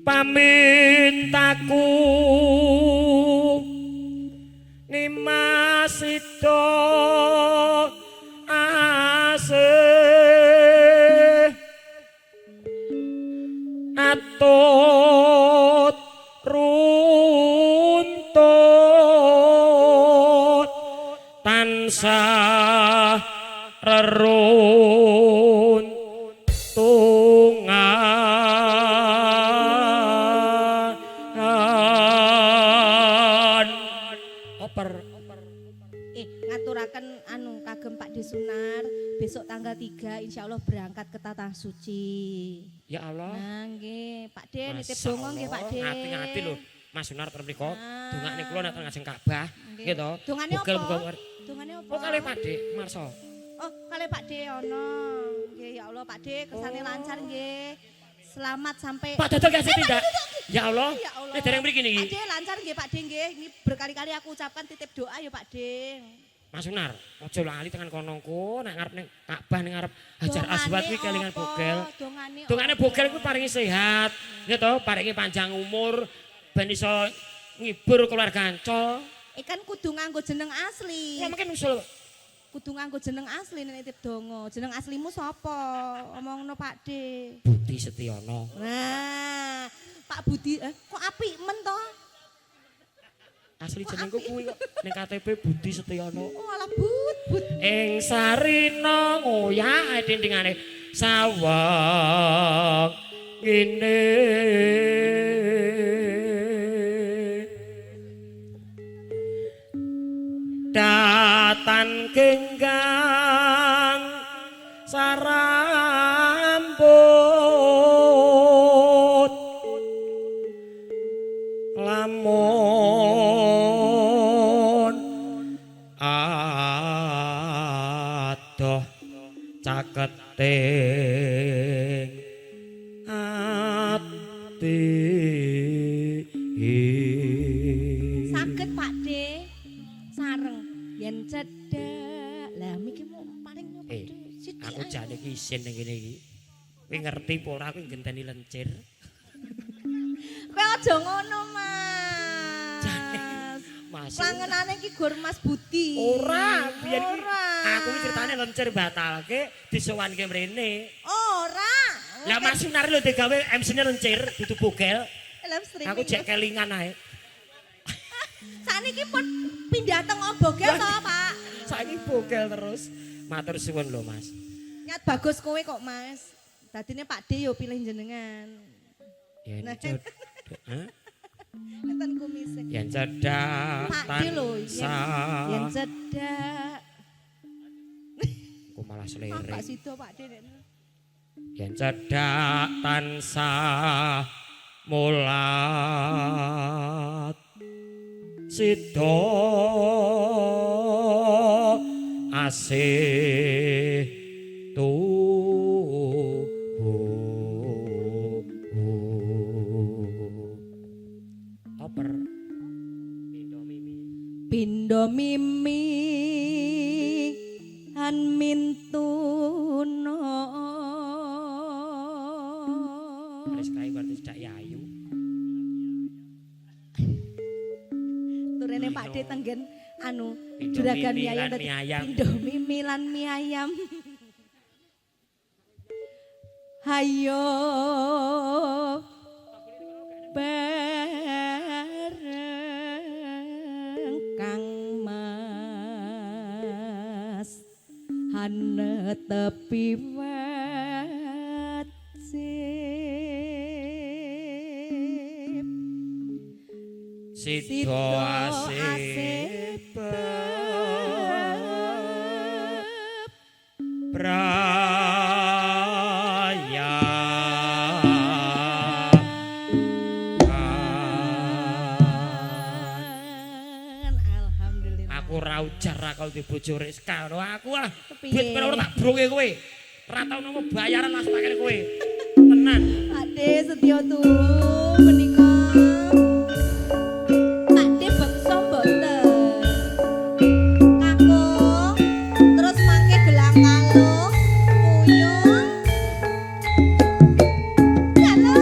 pamintaku nimasida asih atut runtut tansah reruntungan oper ngaturaken anu kagem Pak Desunar besok tanggal 3 insyaallah berangkat ke Tanah Suci. Ya Allah. Nah nggih, Pak De nitip donga nggih Pak De. Ngati-ngati lho Mas Sunar ten mriku. Dongane kula nek ngajeng Ka'bah nggih to. Dongane apa? Dongane apa? Oh kalih Pak De Marso. Oh, kalih Pak De ono. Nggih ya Allah Pak De kesane lancar nggih. Selamat sampai Pak Dodol kasih tidak? Ya Allah. Ya Allah. Ini dereng mriki niki. Pak De lancar nggih Pak De nggih. Ini berkali-kali aku ucapkan titip doa ya Pak De. Mas Sunar, aja lali tekan konongku nek ngarep ning Ka'bah ning ngarep Hajar Aswad kuwi kelingan bogel. Dongane bogel kuwi paringi sehat, ya to, paringi panjang umur ben iso ngibur keluarga Ancol. Ikan kudu nganggo jeneng asli. Ya mungkin usul Kudu nganggo jeneng asli nek nitip donga. Jeneng aslimu sapa? Omongno Pak De. Budi Setiono. Nah, Pak Budi kok apik men to? Asli jenengku kuwi kok ning KTP Budi Setiono. Oh alah but. Ing sarina ngoyak dindingane sawang ngene datan genggang sarambut lamun adoh caketing ati Saged Pak De sareng yen cedhak. Lah miki mau paling Pak De. Aku jane iki isin ning kene iki. Kowe ngerti apa ora aku ngenteni lencir. Kowe aja ngono, Mas. Mas. Langenane iki Gur Mas Budi. Ora, biyen iki aku iki critane lencir batalke disowanke mrene. Ora. Lah Mas Sunar lho digawe MC-ne lencir dudu bogel. Live streaming. Aku jek kelingan ae. Saniki pun pindah teng bogel to, Pak. Saiki bogel terus. Matur suwun lho, Mas. Nyat bagus kowe kok, Mas. Dadine Pak De yo pilih jenengan. Yen Nah. cedhak, Ngeten kumise. yen cedhak Pak De lho, tansah. yen cedhak. Aku malah selere. Pak Sido Pak De nek. Yen cedhak tansah mulat sida asih oper Pindo mimi han mintuno. wis kae berarti dak yayu. Turene Pak De tenggen anu Pindo juragan mimi mie ayam lan tadi. mie ayam. Pindo mimi lan mie ayam. Hayo bareng Kang Mas hane tepi wajib Sida asih praya alhamdulillah. aku ora ujar kalau di bojo Rizka aku lah Piye? duit ora tak bronge kowe ora tau nopo bayaran langsung akeh kowe tenan Pak De setya tuh menika. Pak De beksa mboten. Kakung terus mangke gelang kalung, puyung. Halo.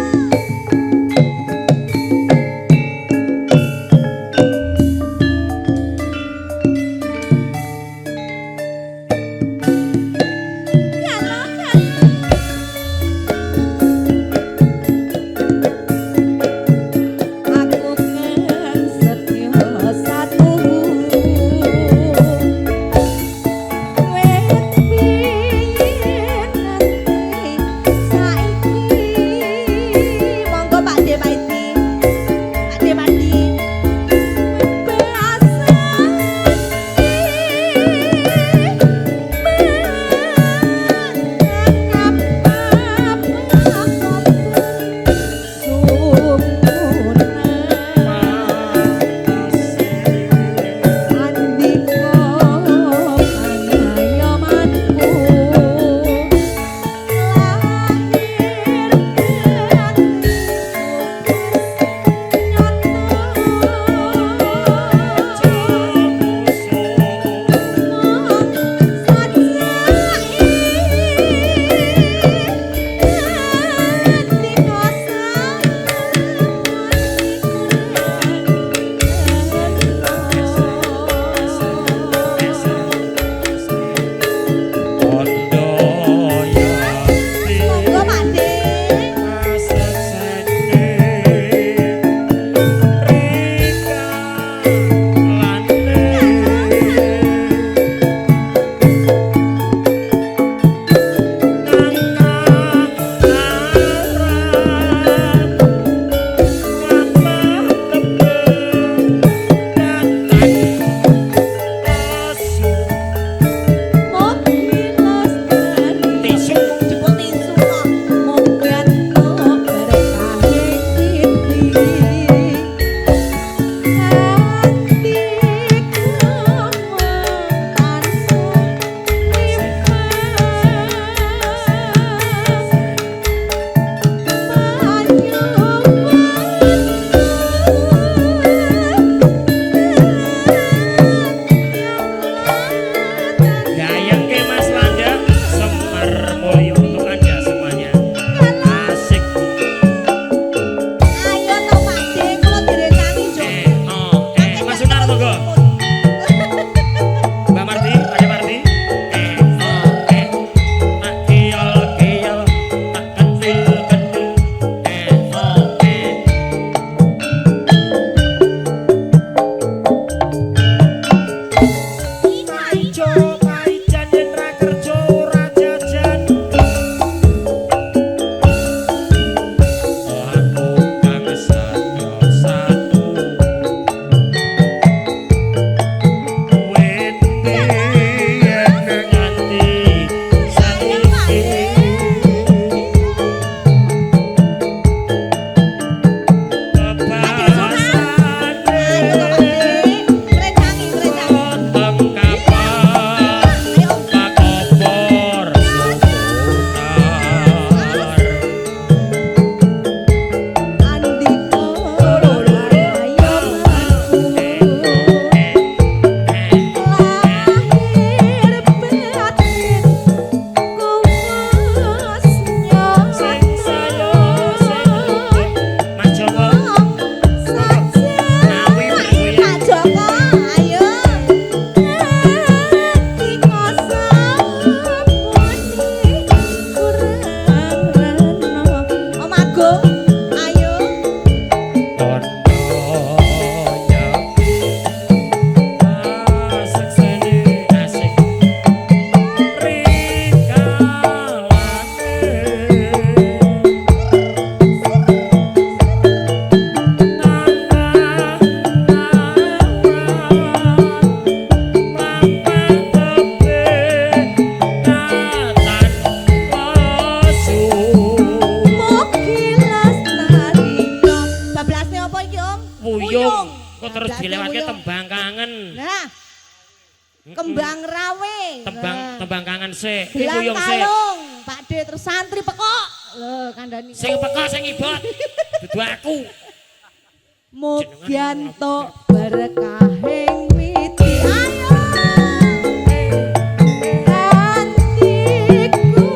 terus Jatuh dilewatke Uyung. tembang kangen. Nah, kembang rawe. Tembang kangen sik, Belang Uyung sik. kalung, Pak D terus santri pekok. Lho, kandhani. Sing peka sing ibot. Dudu aku. Mugianto berkahing witi. Ayo. Antiku.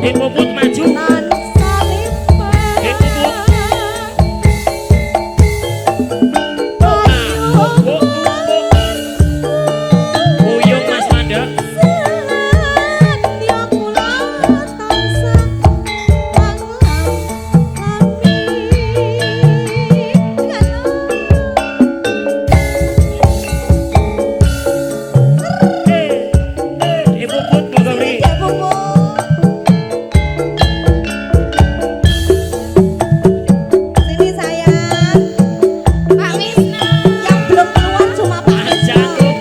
Dik Puput maju. Tansah limpah. Dik Puput. Uyung Mas Wanda. Setia kula tansah Dik Puput monggo mriki. Ya Bobo. Sini sayang. Pak Wisnu. Yang belum keluar cuma Pak Aja Wisnu. tuh.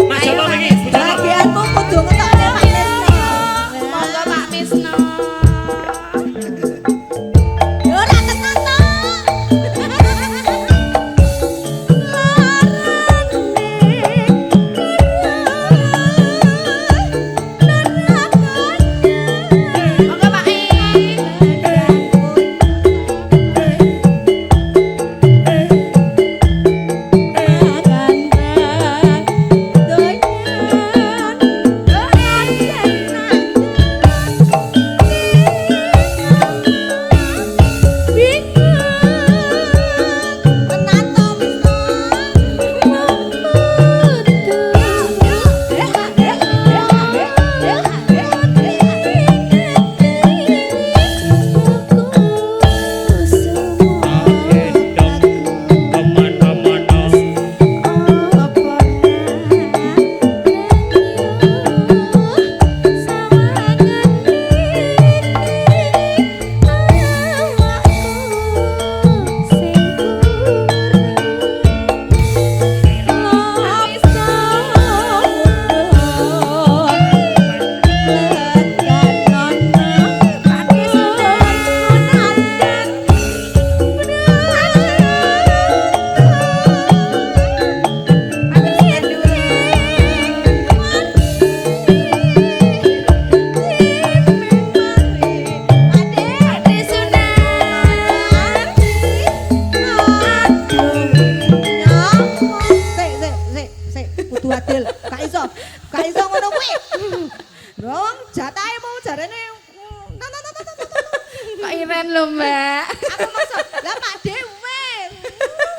Mas Ayo, Jono Pak mriki, Wisnu. Bu Jono. Bagianmu kudu ngetokne Pak Wisnu. Monggo Pak Wisnu. Yo ora tenan to. Monggo Pak I. Gak iso ngono kuwi. Dong, jatahe mau jarene Kok iren lho, Mbak. Aku maksud, lah Pak Dewe.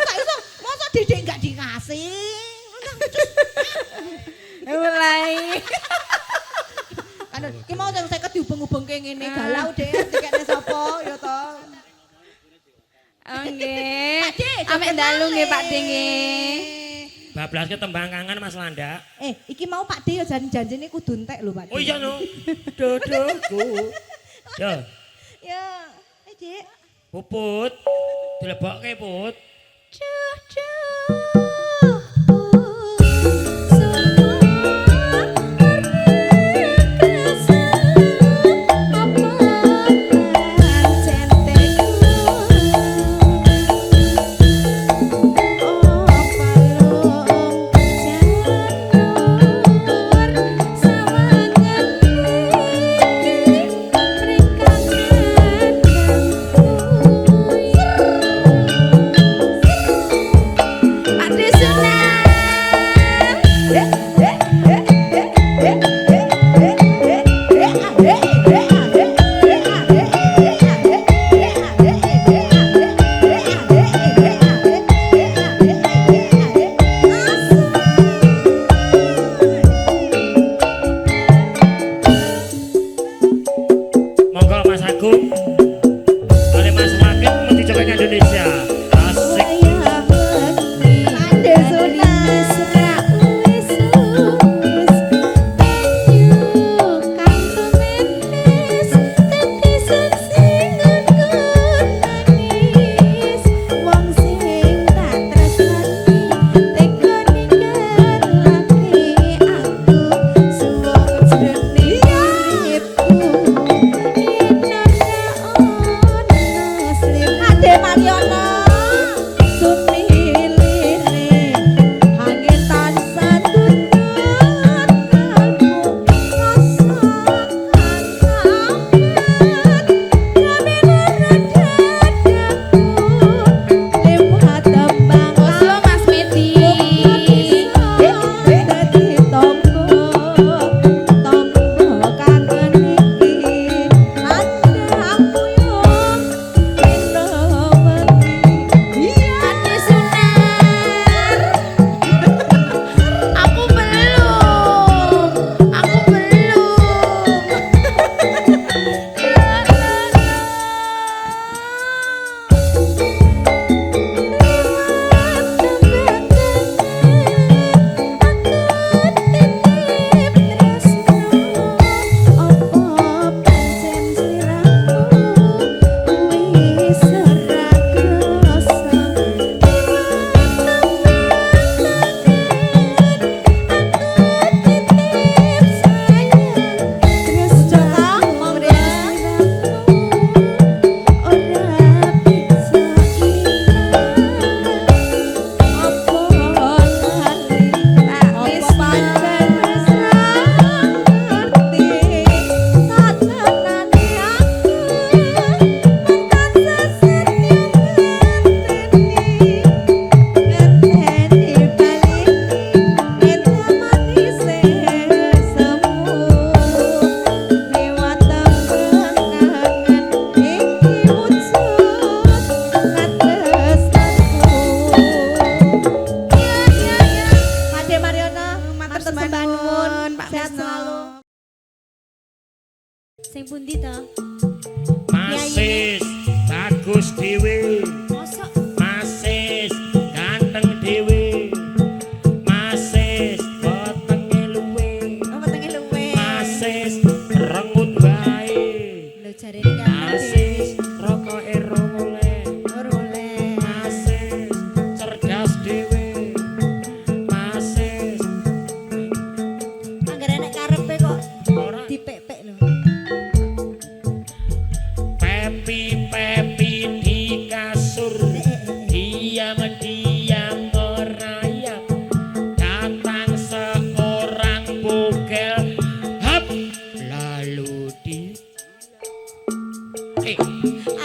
Gak iso, masa Dedek gak dikasih. Mulai. Kan iki mau sing 50 dihubung-hubungke ngene galau Dek, tiketne sapa ya to. Oh nggih. Pak D, Amek dalu nggih Pak D nggih. Bablaske tembang kangen Mas Landa. Iki mau Pak D ya janjine kudu entek lho Pak D. Oh iya no. Dodoku. Yo, Ya, Dek. Puput. Dilebokke, Put.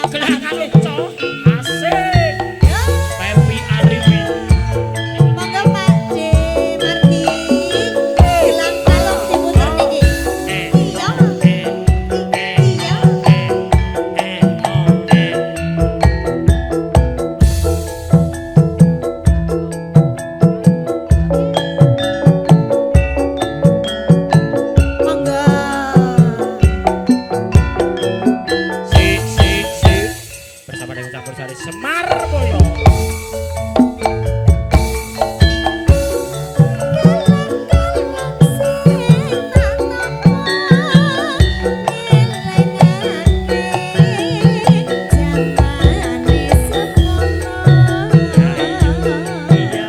Gelangan leco. Asik. Pepi Ariwi. Monggo Pak De Mardi. Gelang kalung diputer niki. Iya. Iya. Monggo. Sik. Bersama dengan campur sari Semar Boyo. Iya.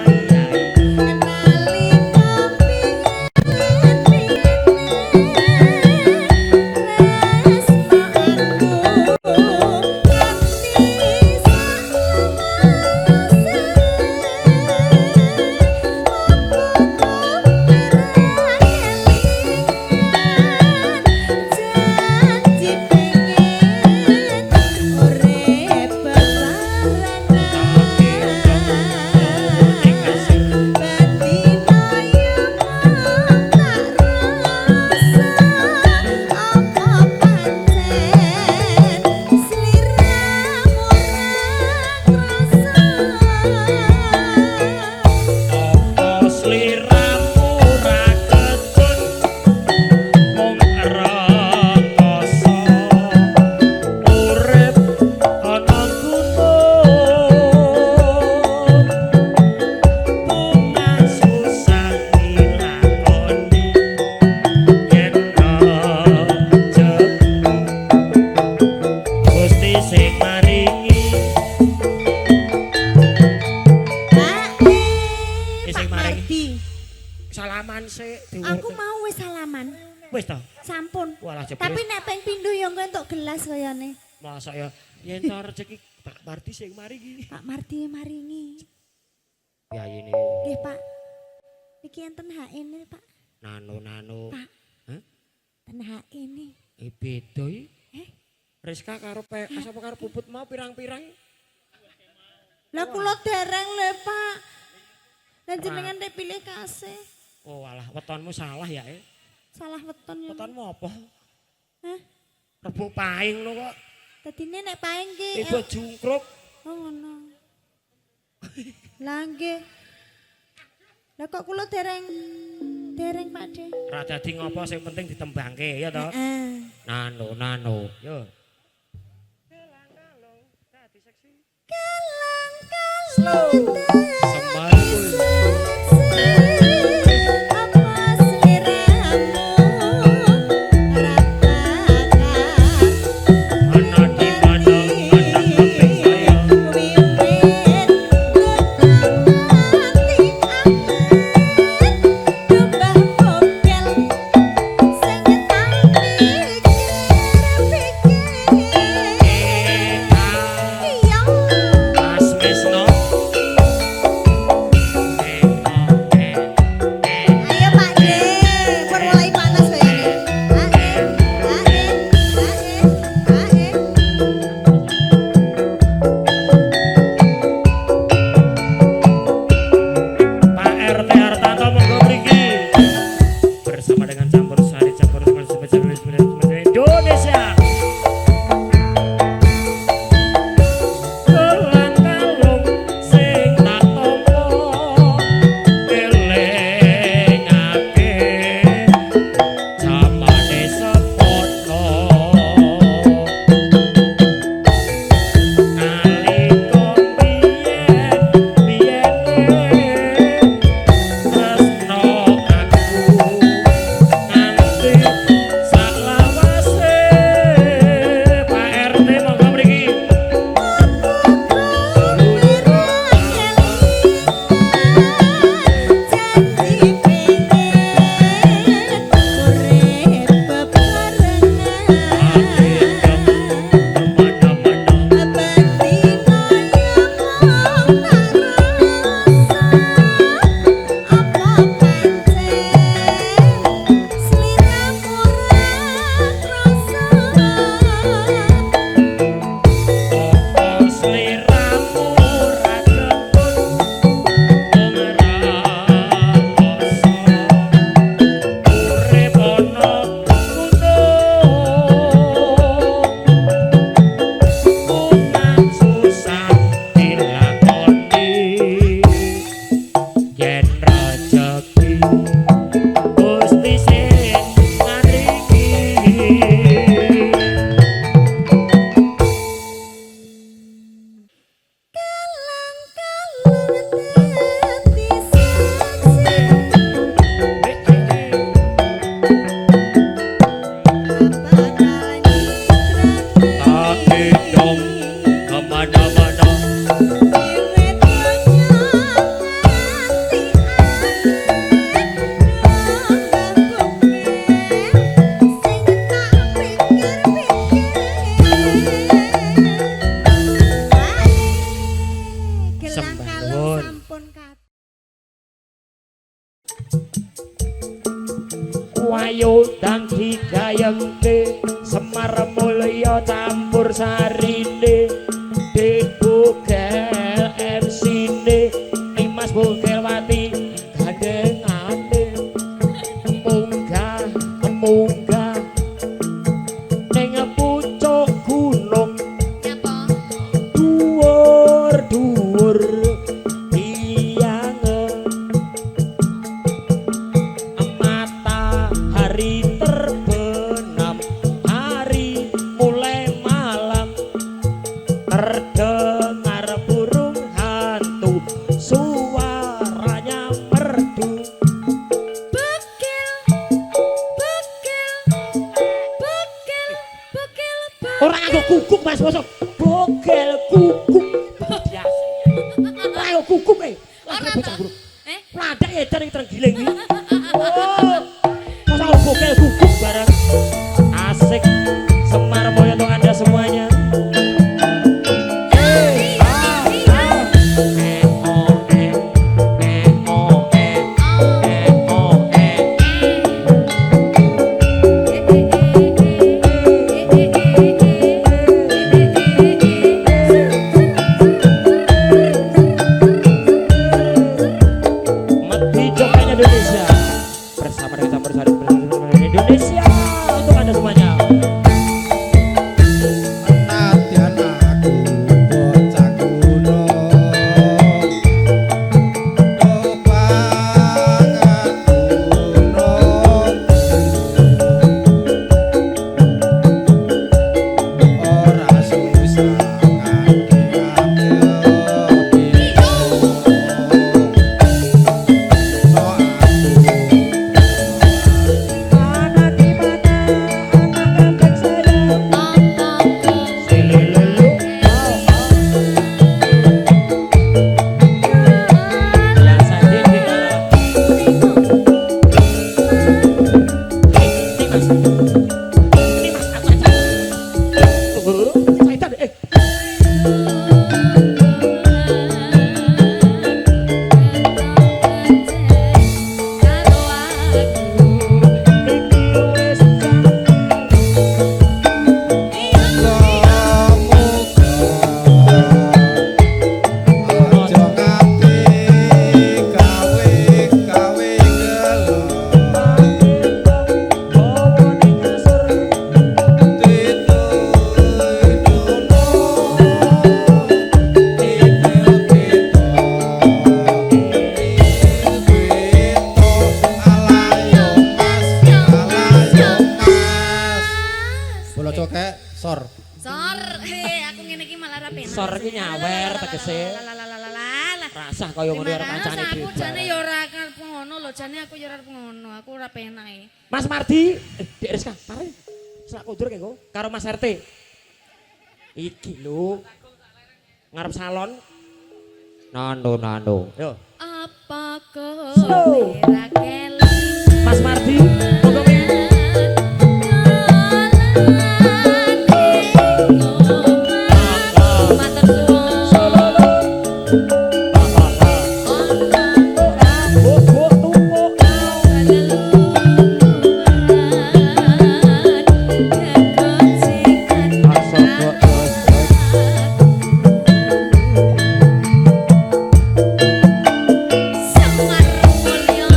Apa sliramu ra ketun mung rekoso urip ana gunung bunga susah dilakoni yen rajek Gusti sing maringi Pak Mardi. salaman sik Aku mau wis salaman. wis to Sampun. walah jebule Tapi nek ping pindho ya engko entuk gelas kayane. masa ya yen to rezeki Pak Mardi sing maringi Pak Mardi maringi. ya ini Nggih, Pak. Iki enten hak ini, Pak. nano Pak. Hah? Ten hak ini. Beda iki Eh, Rizka karo PKS apa karo Puput mau pirang-pirang lah kula dereng lho, Pak. Lah jenengan nek pilih kasih. oh alah wetonmu salah ya Salah weton ya. wetonmu apa Hah? rebuk paing lho kok Dadine nek paing ki ibu jungkruk oh ngono. Lah nggih. Lah kok kula dereng Pak De. ra dadi ngopo sing penting ditembangke ya to Heeh. nano yo Apa seliramu ana di mana anak penting saya Mas Wisno mana-mana wayu dang digayengke Semar Mulya campur sarine Bogel MC-ne Dimas Bogelwati gandengane munggah ning pucuk gunung dhuwur matahari terbenam hari mulai malam terdengar burung hantu suaranya merdu orang nganggo kukuk Mas Bosok bogel kukuk biasa ora nganggo kukuk lagi bocah guru ladak edan iki terenggiling iki oh masa bogel kukuk bareng asik Semar Mulya untuk Anda semuanya. Mati Jogja Indonesia bersama dengan campur sari Indonesia untuk Anda semuanya. Nadyan aku bocah gunung Kebangan gunung ora susah sor. Sor, aku ngene iki malah ra penak. Sor iki nyawer tegese. Rasah kaya ngono karo kancane dhewe. Aku jane ya ora arep ngono lho, jane aku ya ora arep ngono. Aku ora penak e. Mas Mardi, Dek Rizka, mari. Selak kundur kengko karo Mas RT. Iki lho. Ngarep salon. Nando. Yo. Apa kowe ra keli? Mas Mardi, monggo minggu. Semar Mulya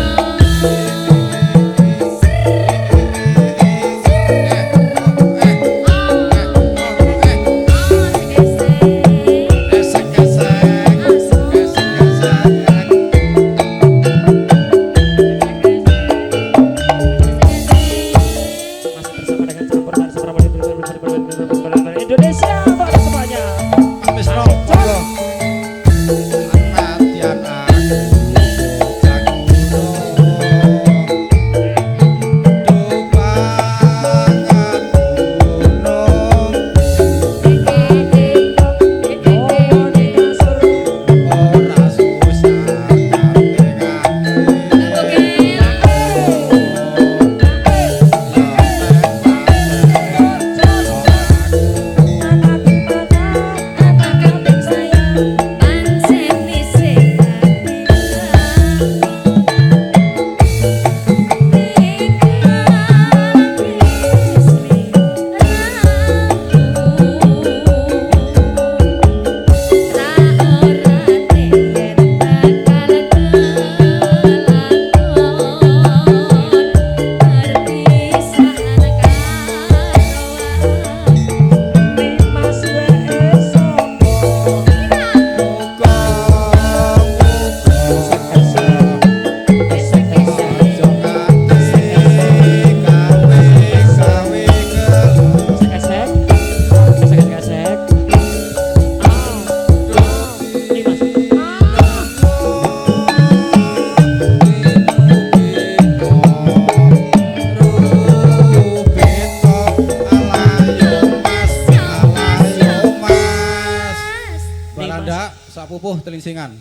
Balandak sapupuh telingsingan.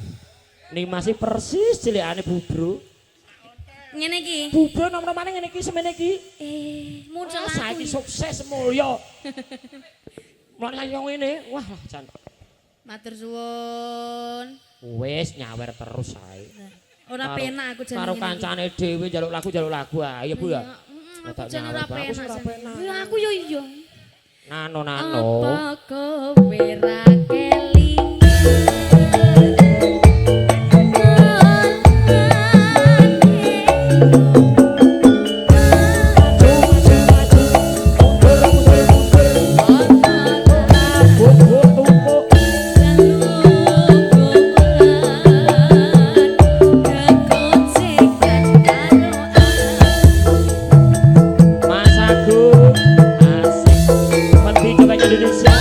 Nimasi persis cilikane Bubro. Ngene iki. Bubro nom-nomane ngene iki semene iki. Muncul Ah, aku. saiki sukses mulya. Mulane yo ngene, wah jan. Matur suwun. Wis nyawer terus ae. Ora penak aku jan. Karo kancane dhewe njaluk lagu ae ya Bu ya. Aku jan ora Aku sing ora penak. penak. Ya aku yo iya. Nano. Apa kowe ra kelingan? Mas Agung asik. Peti coba Indonesia.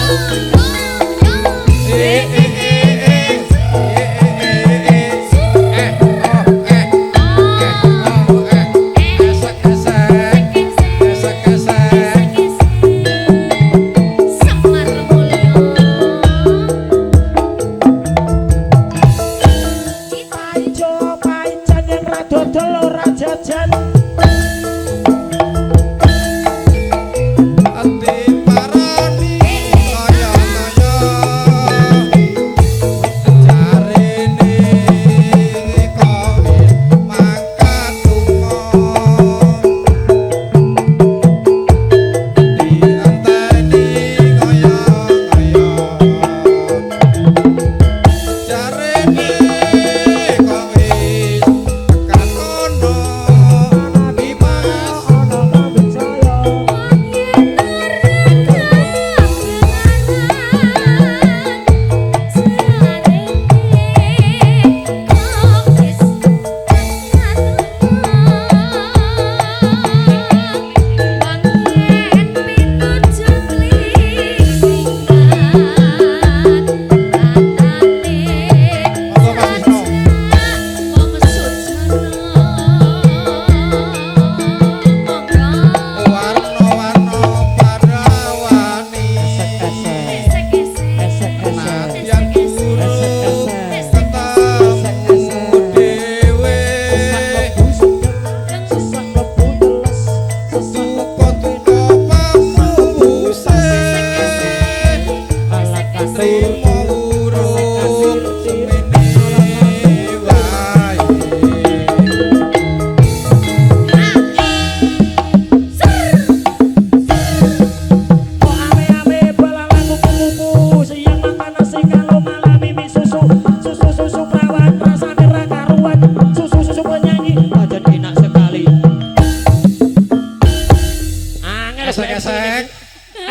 Ayo pancen yang ra dodol ora jajan.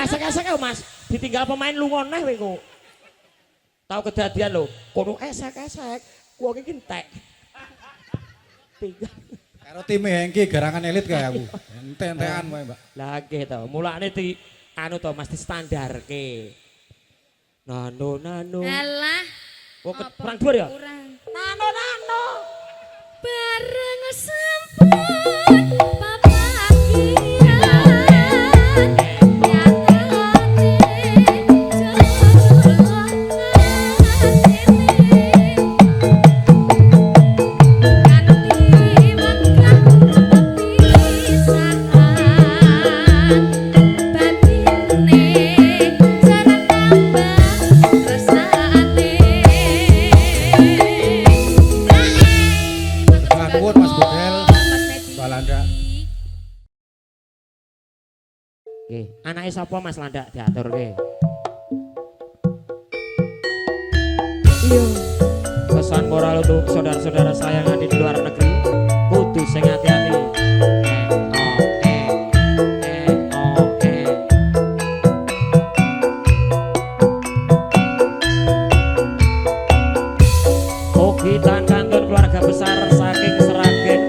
Esek-esek Mas, ditinggal pemain lunga neh kowe kok. Tahu kedadian lho, kono esek-esek, wong iki entek. Tinggal. Karo time Hengki garangan elit kayak aku. Ente-entean wae, Mbak. Lah nggih to, mulane anu to Mas distandarke. Nano. Alah. Oh, kurang dhuwur ya? Kurang. Nano. Bareng sampun papagian Nuwun Mas Bogel. Balanda. Nggih, anake sapa Mas Landak diaturke? Iya. Pesan moral untuk saudara-saudara saya yang ada di luar negeri, kudu sing hati-hati. Ogitan kantun keluarga besar saking Seragen.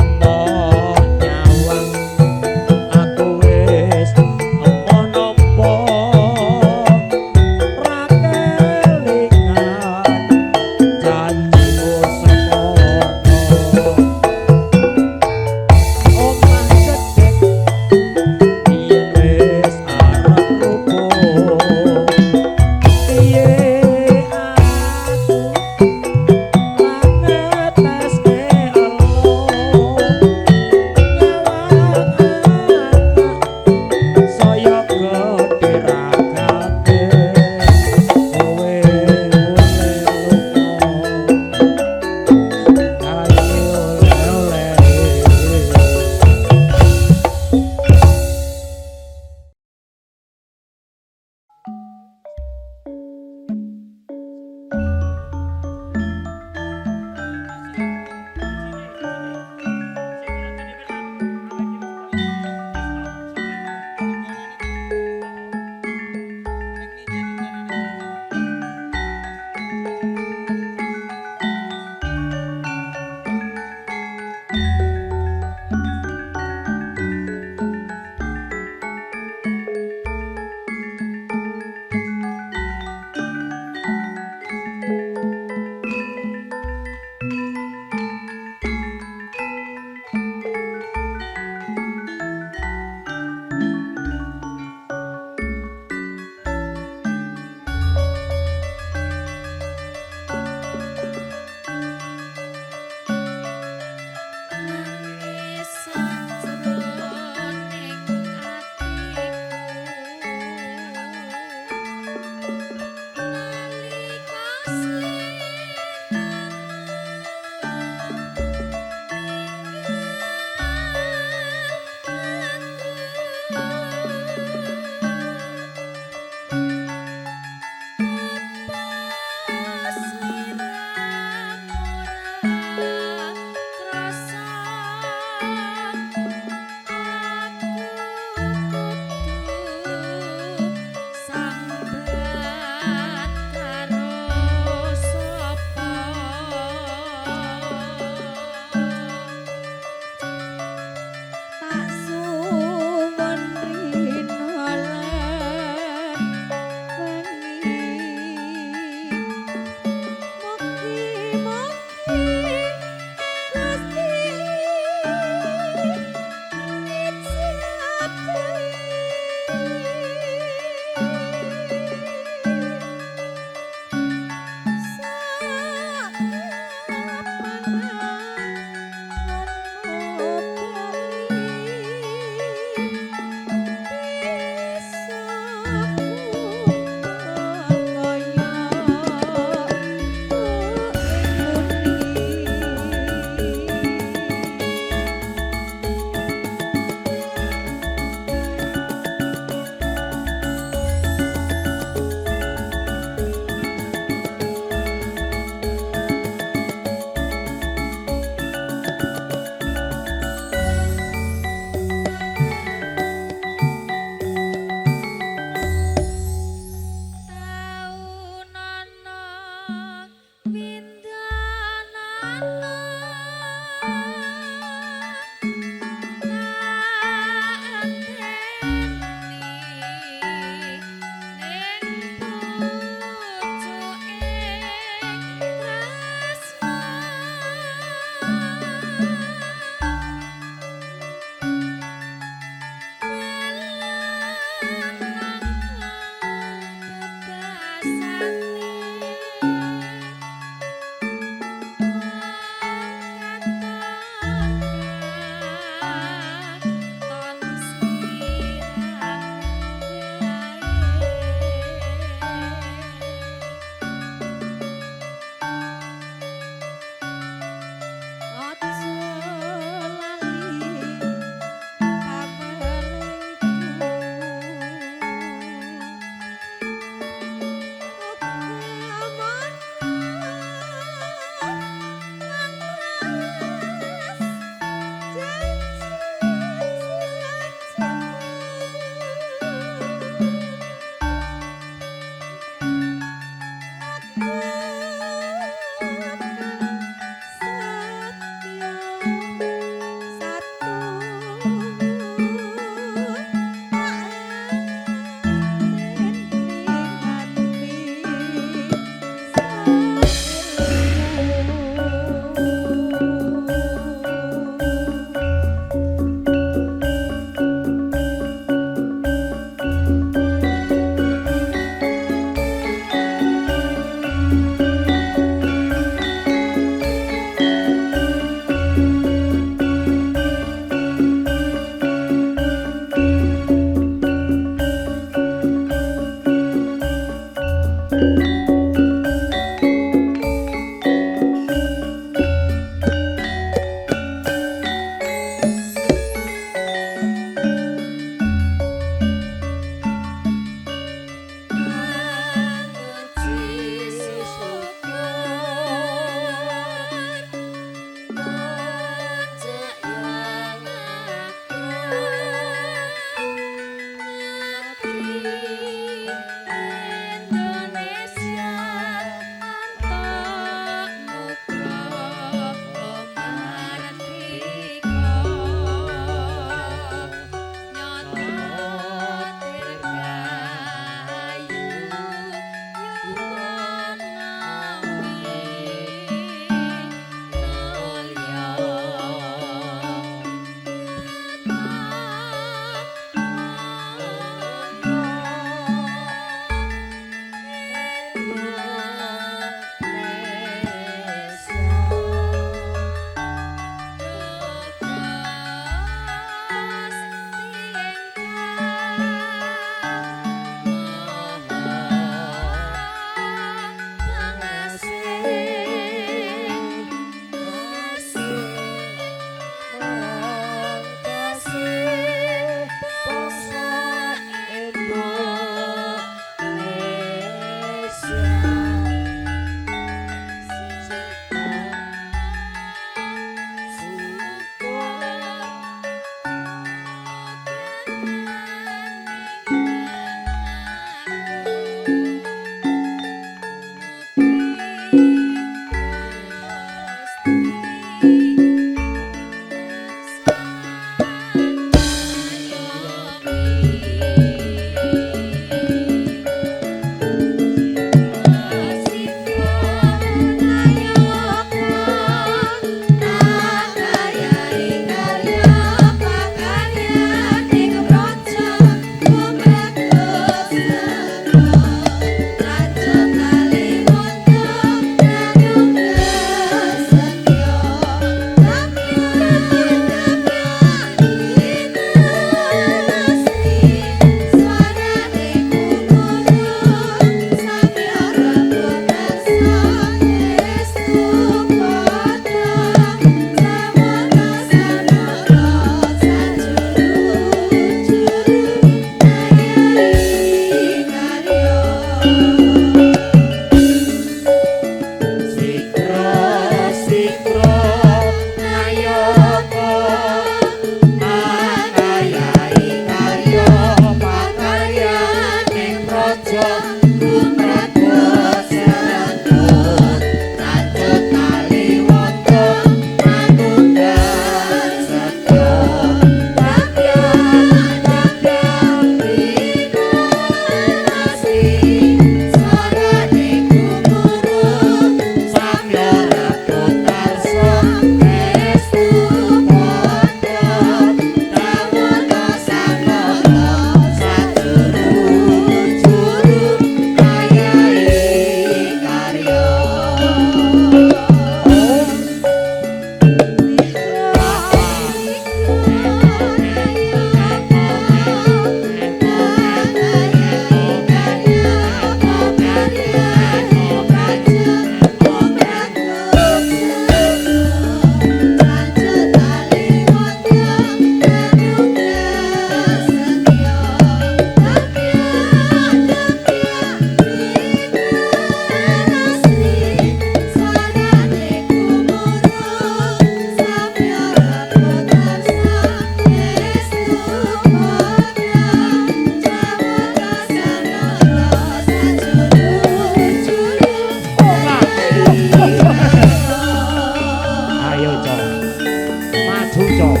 maju cok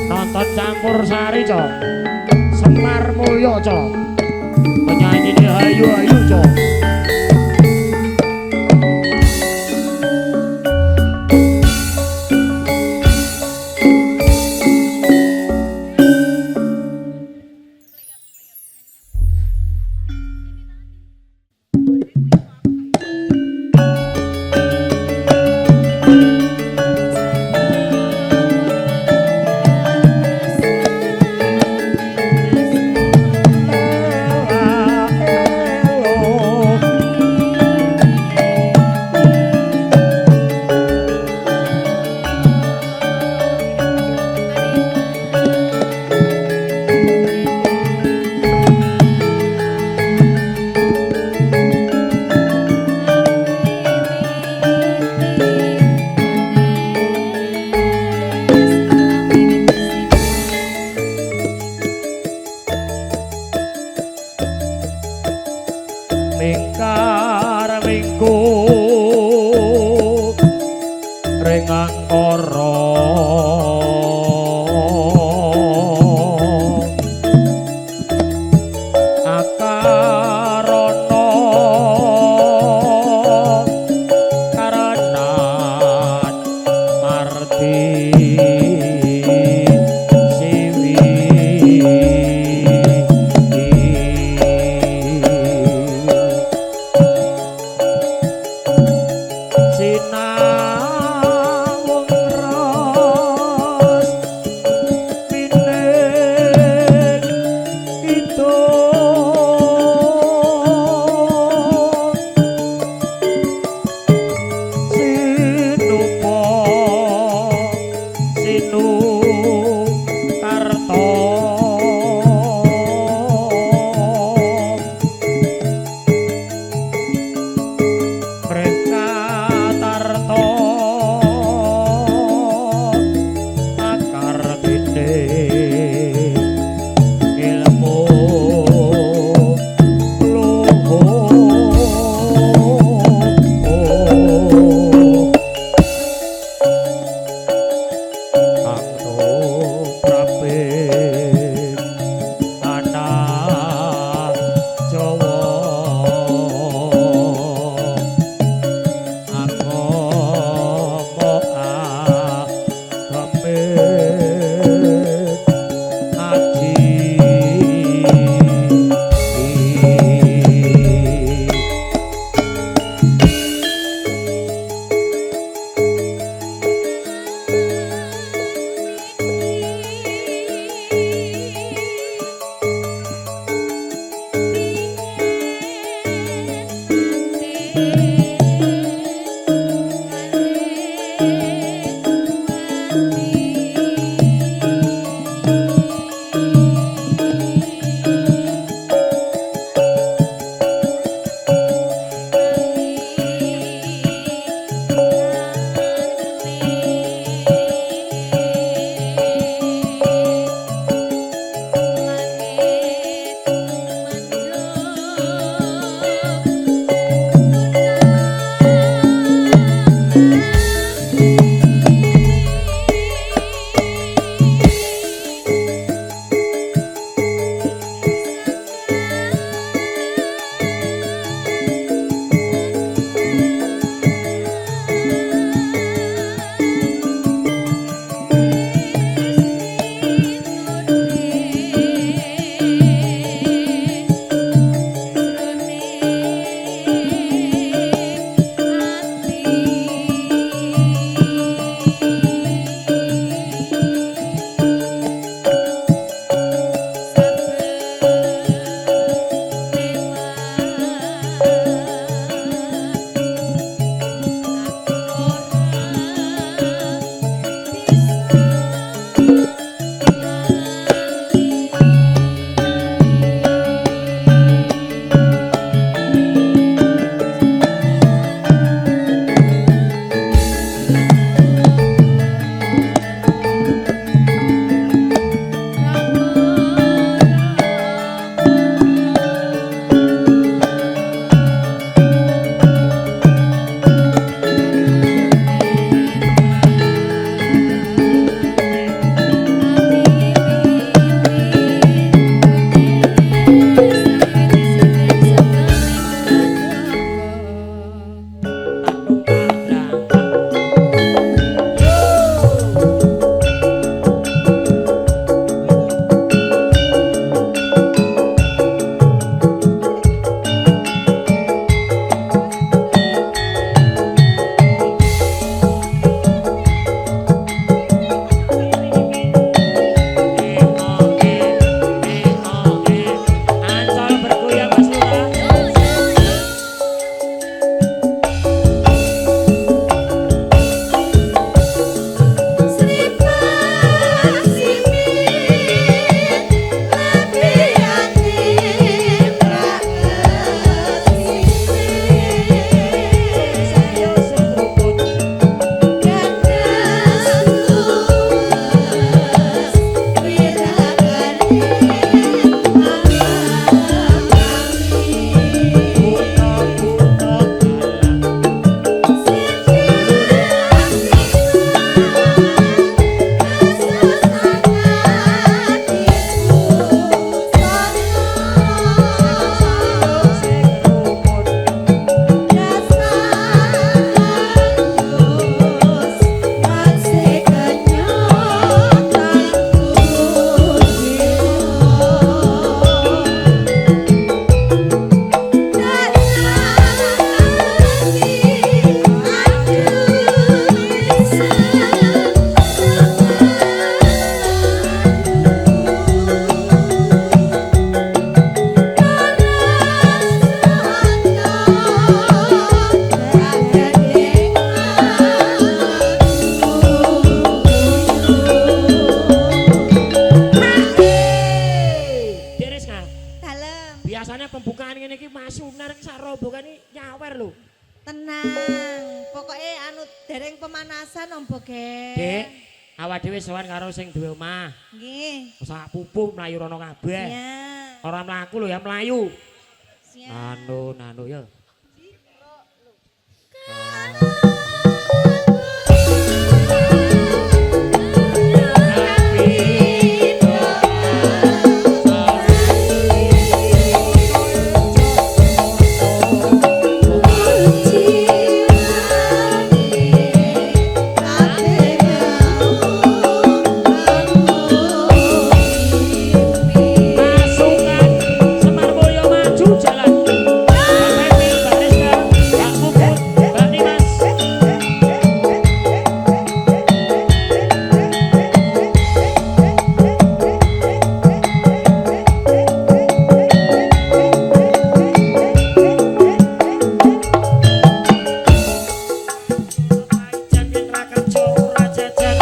nonton campur sari cok Semar Mulyo cok penyanyi ini hayu-hayu cok mingkar minggu ringang koro akarono karenan marti Oh Tenang. Pokoknya anu dereng pemanasan Om Bogel. Dik, awak dhewe sowan karo sing duwe omah. Nggih. Sak pupuh mlayu rono kabeh. Ya. Ora mlaku lho ya mlayu. Siap. Nano ya. Pasukan Semar Mulyo maju jalan. Bapak Emil, Mbak Resta, Mbak Puput, Mbak Dimas. Jangan rakerjo ora jajan.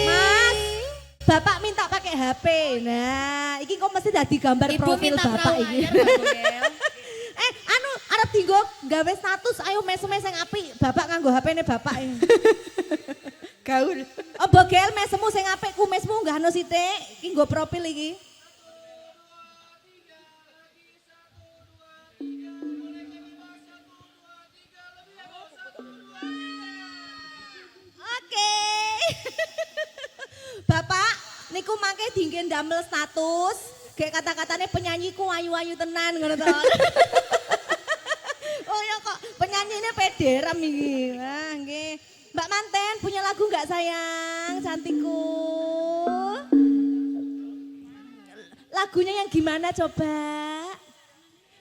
Mas, Bapak minta pakai HP. Nah, iki kok mesti dadi gambar Ibu profil minta Bapak perahu iki. anyar, Mbak Bogel. Anu arep dienggo gawe status ayo mesem sing apik. Bapak nganggo HP-ne Bapak ini. Gaul. Oh, Bogel mesemu sing apik kumismu nggahno sithik. Iki nggo profil iki. Oke. Bapak, niku mangke dingin damel status. Kayak kata-katanya penyanyiku ayu-ayu tenan ngono to. Oh ya kok penyanyinya pederam iki. Nah, nggih. Mbak Manten punya lagu nggak sayang, cantikku? Lagunya yang gimana coba?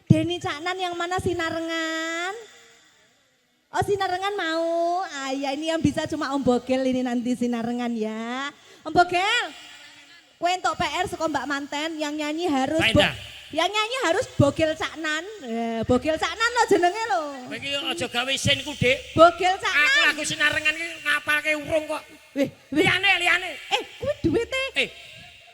Denny Caknan yang mana Sinarengan? Oh Sinarengan mau, ya ini yang bisa cuma Om Bogel ini nanti Sinarengan ya. Om Bogel, kue entuk PR saka Mbak Manten yang nyanyi harus Faedah. yang nyanyi harus Bogel Caknan. Bogel Caknan lo jenenge lo. Kowe iki aja gawe isin ku, Dik. Bogel Aku Caknan. lagu Sinarengan iki ngapalke urung kok. Wih, Liyane. kuwi duwete.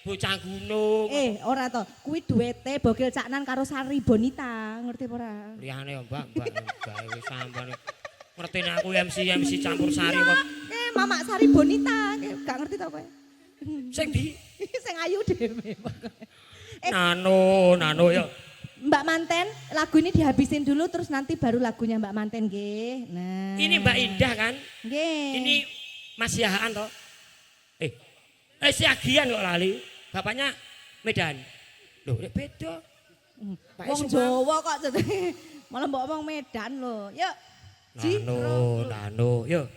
Bocah gunung. Ora to, kuwi duwete Bogel Caknan karo Sari Bonita, ngerti apa ora? Liyane ya, Mbak gawe sampean. Ngertine aku MC campur sari kok. Mamak Sari Bonita, gak ngerti to kowe? Sing di Sing ayu dhewe. Nano ya. Mbak Manten, lagu ini dihabisin dulu terus nanti baru lagunya Mbak Manten nggih. Nah. Ini Mbak Indah kan? Nggih. Ini Mas Yahaan toh? Si Agian kok lali. Bapaknya Medan. Loh, nek beda. Pak Wong Esuma. Jawa kok malah mbok omong Medan lho. Yuk. Nano, yuk.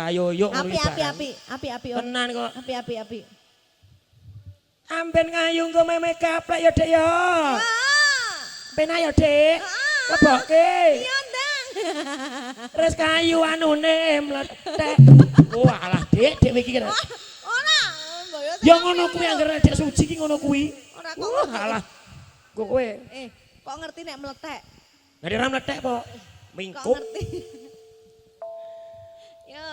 ayo yuk Api om. tenan kok Api. amben ngayu nggo meme gaplek ya Dek ya Ah. ben ayo Dek lebokke Iya ndang. terus kayu anune mletek wah alah Dek iki kira Ora, mboyo. ya ngono kuwi anggere Dek suci ki ngono kuwi Ora kok. wah alah kowe Kok ngerti nek meletek? dari ora mletek po Kok mingkup ngerti? Yo.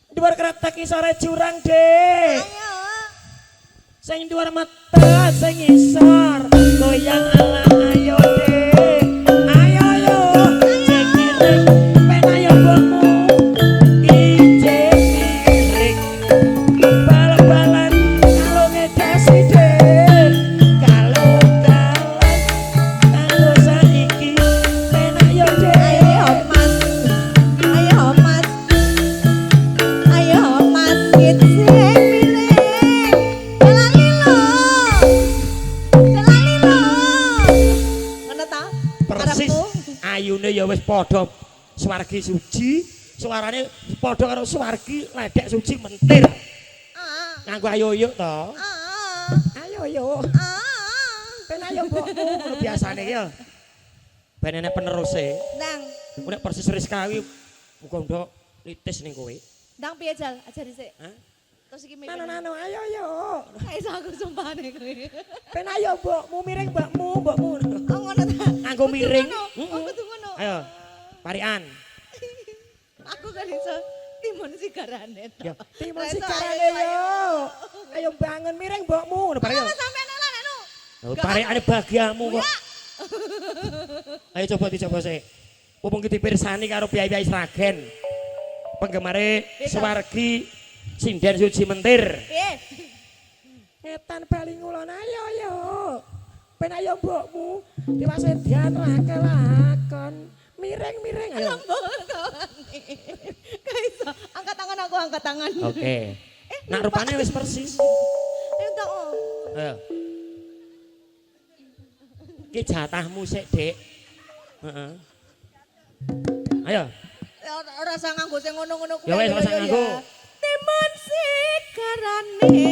dhuwur kretek sore jurang Dek Ayo. sing dhuwur mata sing isor goyang ala ayo Dek ayo yo sing miring pen ayo mbokmu ijek miring bal-balan kalau ngedasi Dek kalau dalan kanggo saiki pen ayo Dek Ayo mas, gitu milik. Jalani lo. Ngono ta? persis Karepku. ayune ya wis padha swargi suci suarane padha karo swargi ledek suci mentir Ah, nganggo ayo yuk to ah, ayo yuk ah. ben ayo mbokmu ngono biasane ya ben enek peneruse Ndang, nek persis Rizka kuwi muga ndok litis ning kowe ndang piye Jal? Ajari sik. Hah? Terus iki miring. nano ayo yuk Kayak iso aku sumpahane kowe. ben ayo mbokmu miring mbokmu Oh ngono ta? nganggo miring Oh kudu ngono. ayo parian Aku kan iso timun sigarane. ya timun Ra iso, sigarane ayo, yo ayo bangun miring mbokmu ngono bareng yo Ayo sampean elan anu. oh, parikane bagiamu kok ayo coba dicoba sik mumpung ki dipirsani karo piyai-piyai Sragen penggemare Swargi Sinden Suci Mentir Piye? ngetan bali ngulon ayo yo ben ayo mbokmu diwasedian lakon miring ayo Kayak iso. Angkat tangan aku, angkat tangan. oke nak rupane wis persis Entuk. Oh. ayo ki jatahmu sik Dik heeh ayo Ora usah nganggo sing ngono-ngono kuwi. Ya wis, ora usah nganggo. Timun sigarane.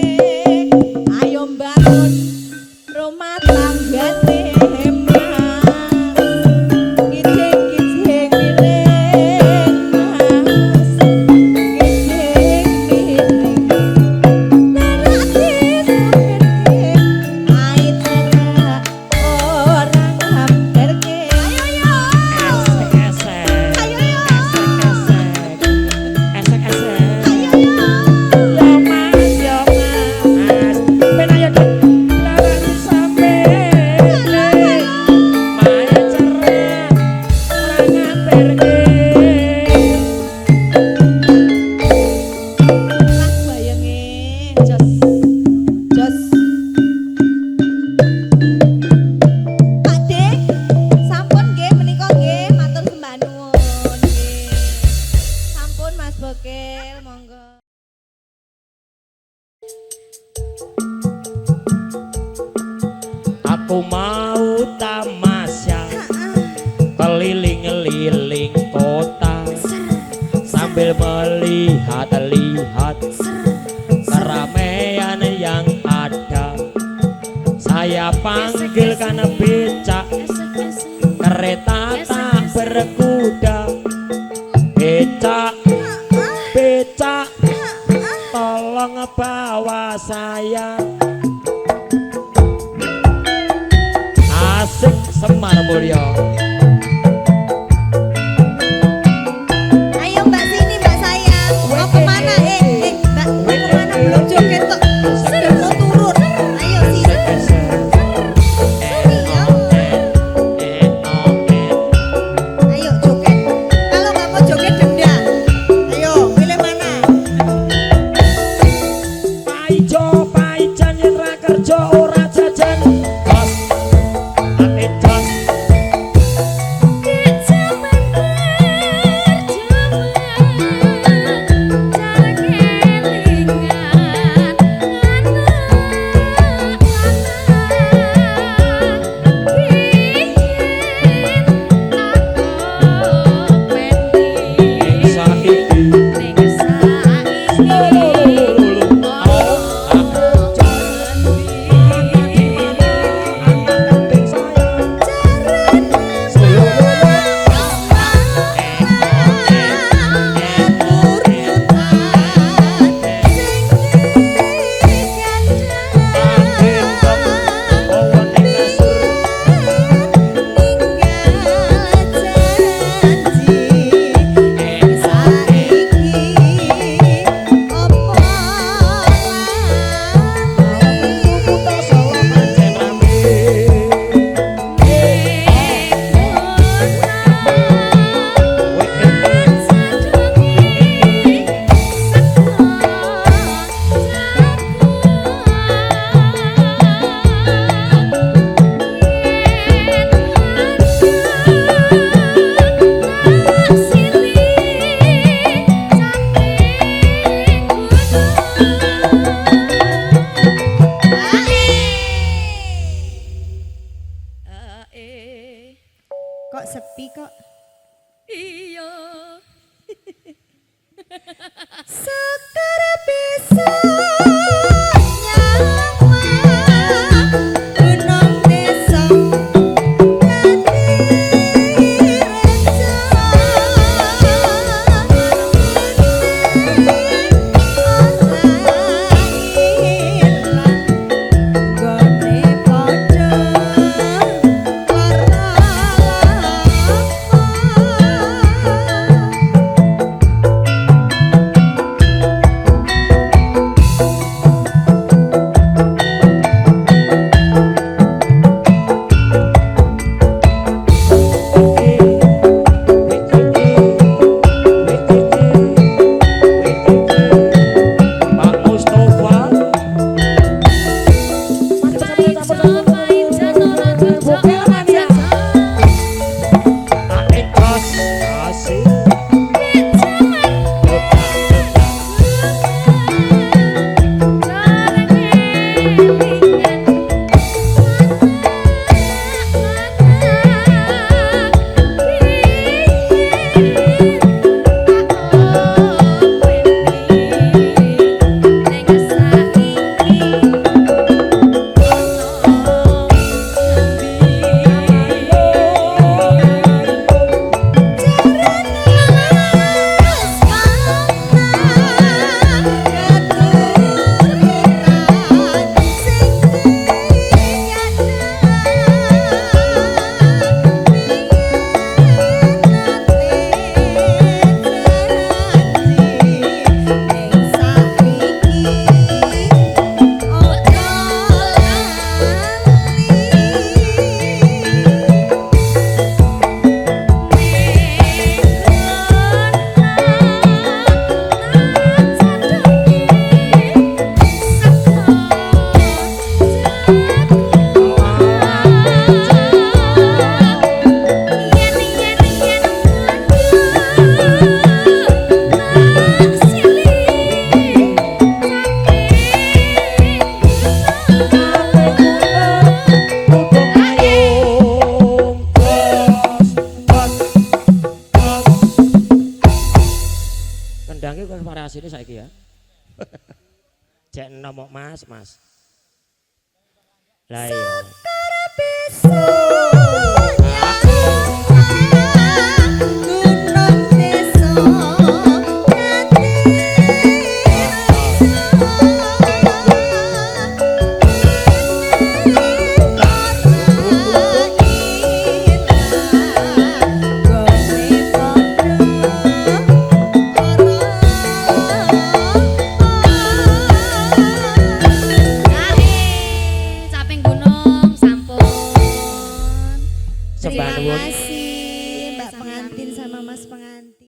Ayo bangun rumah tanggane. Gijing-gijing miring mas. Gijing miring. Narasi supirke. Ai cerak orang hampirke. Ayo yo. esek-esek Ayo yo. esek-esek Ayo yo. yo mas ben ayo Dik lawan sampe mae cerak ora ngatirke Lah bayenge jos. Pak Dik, sampun nggih menika nggih matur sembah nuwun nggih. Sampun Mas Bokel, monggo. aku mau tamasya keliling-liling kota sambil melihat-lihat keramaian yang ada. Saya panggilkan becak, kereta tak berkuda. Becak, becak, tolong bawa saya. Asik Semar Mulyo. Ayo Mbak sini Mbak sayang. Mau kemana? Mbak mau kemana? Belum joget kok. Mau turun. Ayo sini. Ayo joget. Kalau nggak mau joget denda. Ayo pilih mana? Paijo paijan Kok sepi kok? Iya. Sekar bisa nyawa gunung desa Pak Mustafa. Tak ikhlas. Asik. Kendangnya kan variasine saiki ya. Cek nomok Mas, Mas. Lah iya. gunung desa Caping gunung sampun. Sembah Terima nuwun. kasih Mbak pengantin sama Mas pengantin.